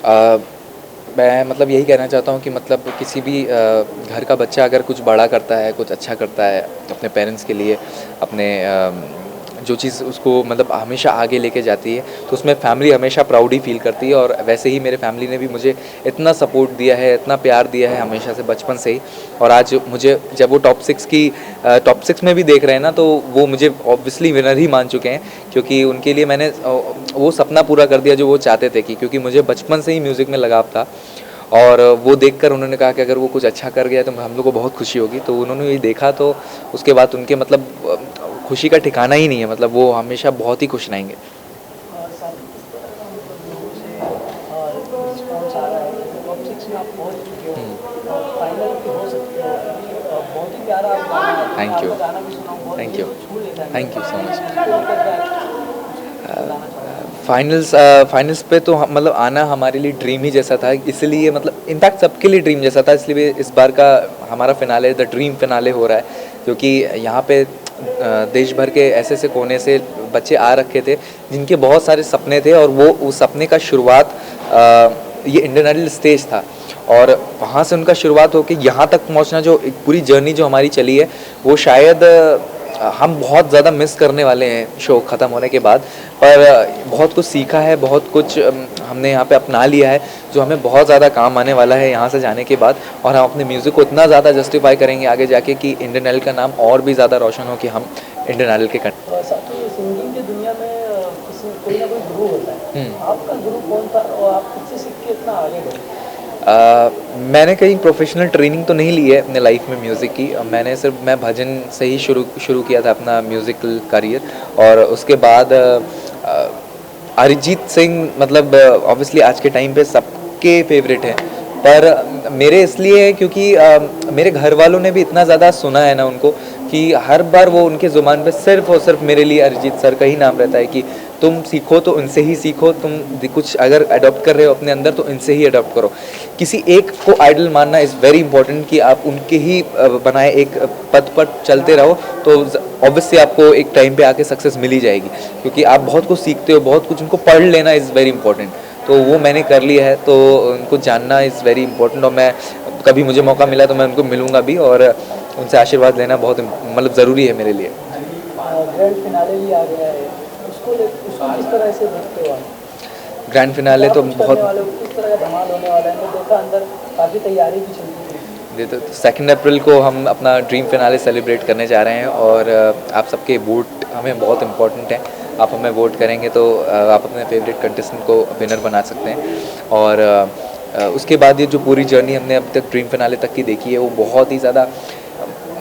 अ, मैं मतलब यही कहना चाहता हूँ कि मतलब किसी भी घर का बच्चा अगर कुछ बड़ा करता है, कुछ अच्छा करता है अपने पेरेंट्स के लिए, अपने जो चीज़ उसको मतलब हमेशा आगे लेके जाती है, तो उसमें फैमिली हमेशा प्राउड ही फ़ील करती है। और वैसे ही मेरे फैमिली ने भी मुझे इतना सपोर्ट दिया है, इतना प्यार दिया है हमेशा से बचपन से ही। और आज मुझे जब वो टॉप 6 में भी देख रहे हैं ना, तो वो मुझे ऑब्वियसली विनर ही मान चुके हैं, क्योंकि उनके लिए मैंने वो सपना पूरा कर दिया जो वो चाहते थे। कि क्योंकि मुझे बचपन से ही म्यूज़िक में लगाव था, और वो देखकर उन्होंने कहा कि अगर वो कुछ अच्छा कर गया तो हम लोग को बहुत खुशी होगी। तो उन्होंने ये देखा, तो उसके बाद उनके मतलब खुशी का ठिकाना ही नहीं है। मतलब वो हमेशा बहुत ही खुश रहेंगे। और साथ ही किस तरह का मतलब लोगों से रिस्पॉन्स आ रहा है, जैसे टॉप 6 में आप पहुंच चुके हो और फाइनल भी हो सकते हो। बहुत ही प्यारा आप गाना है, मैं थैंक यू। आपका गाना भी सुना हूँ, बहुत थैंक दिल यू। को छू लेता है थैंक मेरे। You so much. उसको लेकर के आप कुछ बताना चाहोगे? फाइनल्स पे तो मतलब आना हमारे लिए ड्रीम ही जैसा था, इसलिए मतलब इनफैक्ट सबके लिए ड्रीम जैसा था। इसलिए इस बार का हमारा फिनाले द ड्रीम फिनाले हो रहा है, क्योंकि यहाँ पे देश भर के ऐसे ऐसे कोने से बच्चे आ रखे थे जिनके बहुत सारे सपने थे, और वो उस सपने का शुरुआत ये इंडियन आइडल स्टेज था। और वहाँ से उनका शुरुआत होकर यहाँ तक पहुँचना, जो एक पूरी जर्नी जो हमारी चली है, वो शायद हम बहुत ज़्यादा मिस करने वाले हैं शो ख़त्म होने के बाद। पर बहुत कुछ सीखा है, बहुत कुछ हमने यहाँ पे अपना लिया है, जो हमें बहुत ज़्यादा काम आने वाला है यहाँ से जाने के बाद। और हम अपने म्यूज़िक को इतना ज़्यादा जस्टिफाई करेंगे आगे जाके कि इंडियन आइडल का नाम और भी ज़्यादा रोशन हो, कि हम इंडियन आइडल के और साथ ही सिंगिंग की दुनिया में किसी कोई ना कोई गुरु होता है, आपका गुरु कौन था और आप किससे सीख के इतना आगे गए? मैंने कहीं प्रोफेशनल ट्रेनिंग तो नहीं ली है अपने लाइफ में म्यूज़िक की। मैंने सिर्फ मैं भजन से ही शुरू किया था अपना म्यूज़िकल करियर। और उसके बाद अरिजीत सिंह मतलब ऑब्वियसली आज के टाइम पे सबके फेवरेट हैं, पर मेरे इसलिए है क्योंकि मेरे घर वालों ने भी इतना ज़्यादा सुना है ना उनको, कि हर बार वो उनके ज़ुबान पे सिर्फ और सिर्फ मेरे लिए अरिजीत सर का ही नाम रहता है। कि तुम सीखो तो उनसे ही सीखो, तुम कुछ अगर अडॉप्ट कर रहे हो अपने अंदर तो इनसे ही अडॉप्ट करो। किसी एक को आइडल मानना इज़ वेरी इंपॉर्टेंट, कि आप उनके ही बनाए एक पथ पर चलते रहो, तो ऑब्वियसली आपको एक टाइम पे आके सक्सेस मिल ही जाएगी। क्योंकि आप बहुत कुछ सीखते हो, बहुत कुछ उनको पढ़ लेना इज़ वेरी इंपॉर्टेंट। तो वो मैंने कर लिया है, तो उनको जानना इज़ वेरी इंपॉर्टेंट। और मैं कभी मुझे मौका मिला तो मैं उनको मिलूँगा भी, और उनसे आशीर्वाद लेना बहुत मतलब ज़रूरी है मेरे लिए। ग्रैंड फिनाले भी आ गया है, उसको किस तरह से देखते हो आप? ग्रैंड फिनाले क्या तो कुछ करने बहुत वाले हो, किस तरह का धमाल होने वाला है? मैं देखा अंदर काफ़ी तैयारी भी चल रही है। ये तो 2 अप्रैल को हम अपना ड्रीम फिनाले सेलिब्रेट करने जा रहे हैं। और आप सबके वोट हमें बहुत इम्पोर्टेंट है। आप हमें वोट करेंगे तो आप अपने फेवरेट कंटेस्टेंट को विनर बना सकते हैं। और उसके बाद ये जो पूरी जर्नी हमने अब तक ड्रीम फिनाले तक की देखी है, वो बहुत ही ज़्यादा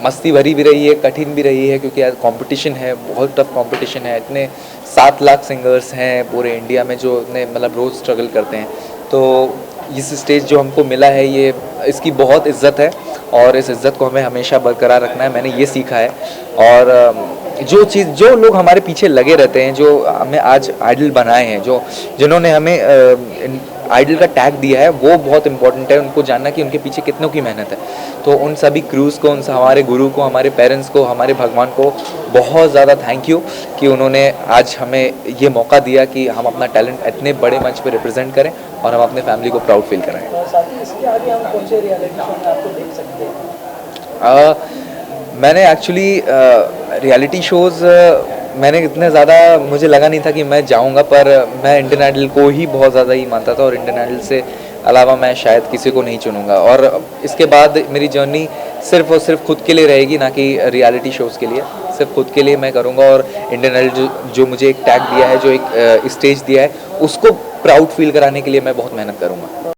मस्ती भरी भी रही है, कठिन भी रही है, क्योंकि यार कंपटीशन है, बहुत टफ कंपटीशन है। इतने 7 लाख सिंगर्स हैं पूरे इंडिया में जो इतने मतलब रोज़ स्ट्रगल करते हैं। तो इस स्टेज जो हमको मिला है, ये इसकी बहुत इज़्ज़त है, और इस इज़्ज़त को हमें हमेशा बरकरार रखना है। मैंने ये सीखा है। और जो लोग हमारे पीछे लगे रहते हैं, जो हमें आज आइडल बनाए हैं, जिन्होंने हमें आइडल का टैग दिया है, वो बहुत इंपॉर्टेंट है उनको जानना कि उनके पीछे कितनों की मेहनत है। तो उन सभी क्रूज़ को, हमारे गुरु को, हमारे पेरेंट्स को, हमारे भगवान को बहुत ज़्यादा थैंक यू, कि उन्होंने आज हमें ये मौका दिया कि हम अपना टैलेंट इतने बड़े मंच पे रिप्रेजेंट करें, और हम अपने फैमिली को प्राउड फील कराएं। और साथ ही इसके आगे हम कौन से रियलिटी शो में आपको देख सकते हैं? मैंने एक्चुअली रियलिटी शोज़ मैंने इतने ज़्यादा मुझे लगा नहीं था कि मैं जाऊंगा, पर मैं इंडियन आइडल को ही बहुत ज़्यादा ही मानता था, और इंडियन आइडल से अलावा मैं शायद किसी को नहीं चुनूंगा। और इसके बाद मेरी जर्नी सिर्फ और सिर्फ खुद के लिए रहेगी, ना कि रियलिटी शोज़ के लिए। सिर्फ खुद के लिए मैं करूंगा, और इंडियन आइडल जो मुझे एक टैग दिया है, जो एक स्टेज दिया है, उसको प्राउड फील कराने के लिए मैं बहुत मेहनत करूँगा।